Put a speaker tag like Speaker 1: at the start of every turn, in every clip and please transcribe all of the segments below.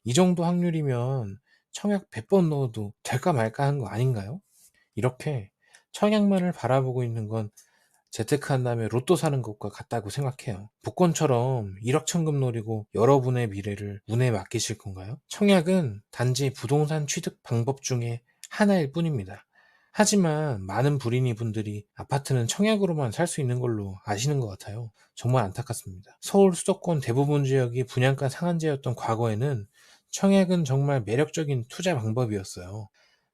Speaker 1: 이 정도 확률이면 청약 100번 넣어도 될까 말까 한 거 아닌가요? 이렇게 청약만을 바라보고 있는 건 재테크한 다음에 로또 사는 것과 같다고 생각해요. 복권처럼 1억 천금 노리고 여러분의 미래를 운에 맡기실 건가요? 청약은 단지 부동산 취득 방법 중에 하나일 뿐입니다. 하지만 많은 불인이 분들이 아파트는 청약으로만 살 수 있는 걸로 아시는 것 같아요. 정말 안타깝습니다. 서울 수도권 대부분 지역이 분양가 상한제였던 과거에는 청약은 정말 매력적인 투자 방법이었어요.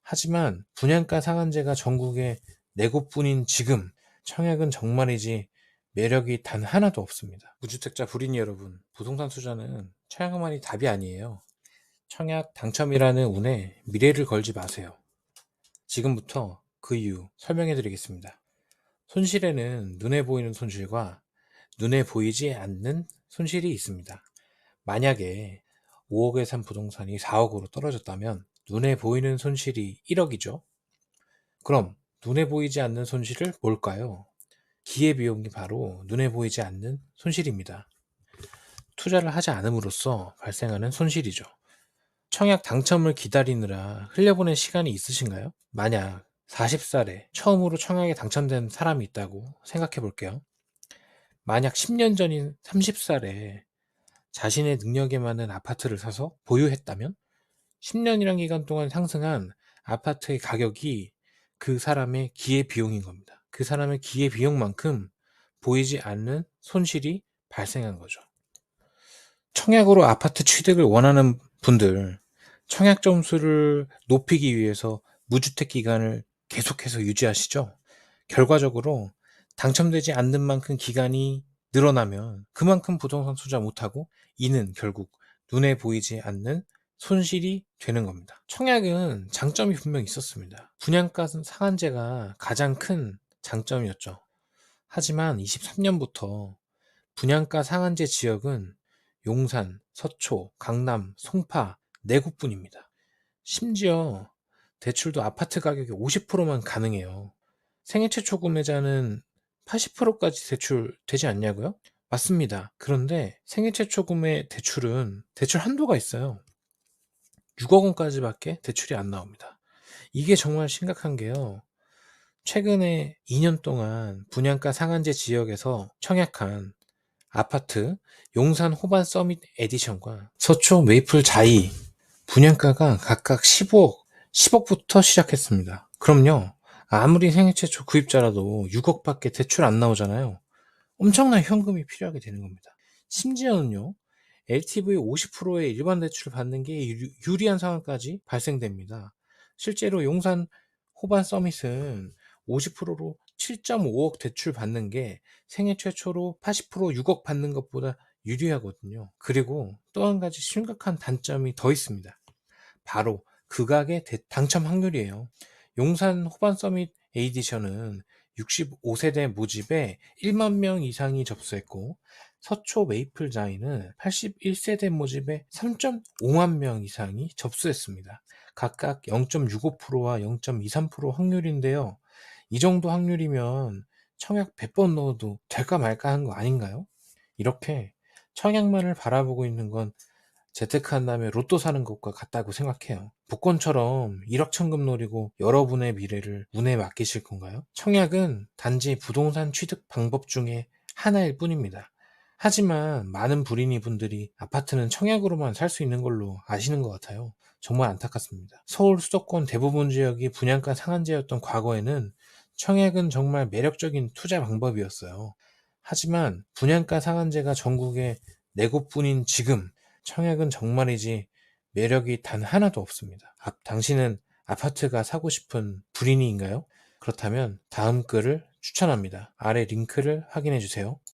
Speaker 1: 하지만 분양가 상한제가 전국에 4곳뿐인 지금 청약은 정말이지 매력이 단 하나도 없습니다. 무주택자 불인 여러분, 부동산 투자는 청약만이 답이 아니에요. 청약 당첨이라는 운에 미래를 걸지 마세요. 지금부터 그 이유 설명해 드리겠습니다. 손실에는 눈에 보이는 손실과 눈에 보이지 않는 손실이 있습니다. 만약에 5억에 산 부동산이 4억으로 떨어졌다면 눈에 보이는 손실이 1억이죠. 그럼 눈에 보이지 않는 손실을 뭘까요? 기회비용이 바로 눈에 보이지 않는 손실입니다. 투자를 하지 않음으로써 발생하는 손실이죠. 청약 당첨을 기다리느라 흘려보낸 시간이 있으신가요? 만약 40살에 처음으로 청약에 당첨된 사람이 있다고 생각해 볼게요. 만약 10년 전인 30살에 자신의 능력에 맞는 아파트를 사서 보유했다면 10년이란 기간 동안 상승한 아파트의 가격이 그 사람의 기회비용인 겁니다. 그 사람의 기회비용만큼 보이지 않는 손실이 발생한 거죠. 청약으로 아파트 취득을 원하는 분들, 청약 점수를 높이기 위해서 무주택 기간을 계속해서 유지하시죠. 결과적으로 당첨되지 않는 만큼 기간이 늘어나면 그만큼 부동산 투자 못하고 이는 결국 눈에 보이지 않는 손실이 되는 겁니다. 청약은 장점이 분명히 있었습니다. 분양가 상한제가 가장 큰 장점이었죠. 하지만 23년부터 분양가 상한제 지역은 용산, 서초, 강남, 송파 4곳뿐입니다. 심지어 대출도 아파트 가격이 50%만 가능해요. 생애 최초 구매자는 80%까지 대출되지 않냐고요? 맞습니다. 그런데 생애 최초 구매 대출은 대출 한도가 있어요. 6억 원까지밖에 대출이 안 나옵니다. 이게 정말 심각한 게요. 최근에 2년 동안 분양가 상한제 지역에서 청약한 아파트 용산 호반 서밋 에디션과 서초 메이플 자이 분양가가 각각 15억, 10억부터 시작했습니다. 그럼요, 아무리 생애 최초 구입자라도 6억밖에 대출 안 나오잖아요. 엄청난 현금이 필요하게 되는 겁니다. 심지어는요, LTV 50%의 일반 대출을 받는 게 유리한 상황까지 발생됩니다. 실제로 용산 호반 서밋은 50%로 7.5억 대출 받는 게 생애 최초로 80% 6억 받는 것보다 유리하거든요. 그리고 또 한 가지 심각한 단점이 더 있습니다. 바로 극악의 당첨 확률이에요. 용산 호반 서밋 에디션은 65세대 모집에 1만 명 이상이 접수했고 서초 메이플 자이는 81세대 모집에 3.5만 명 이상이 접수했습니다. 각각 0.65%와 0.23% 확률인데요. 이 정도 확률이면 청약 100번 넣어도 될까 말까 한 거 아닌가요? 이렇게 청약만을 바라보고 있는 건 재테크한 다음에 로또 사는 것과 같다고 생각해요. 복권처럼 1억 천금 노리고 여러분의 미래를 운에 맡기실 건가요? 청약은 단지 부동산 취득 방법 중에 하나일 뿐입니다. 하지만 많은 불인이 분들이 아파트는 청약으로만 살 수 있는 걸로 아시는 것 같아요. 정말 안타깝습니다. 서울 수도권 대부분 지역이 분양가 상한제였던 과거에는 청약은 정말 매력적인 투자 방법이었어요. 하지만 분양가 상한제가 전국에 4곳뿐인 지금 청약은 정말이지 매력이 단 하나도 없습니다. 당신은 아파트가 사고 싶은 불인이인가요? 그렇다면 다음 글을 추천합니다. 아래 링크를 확인해 주세요.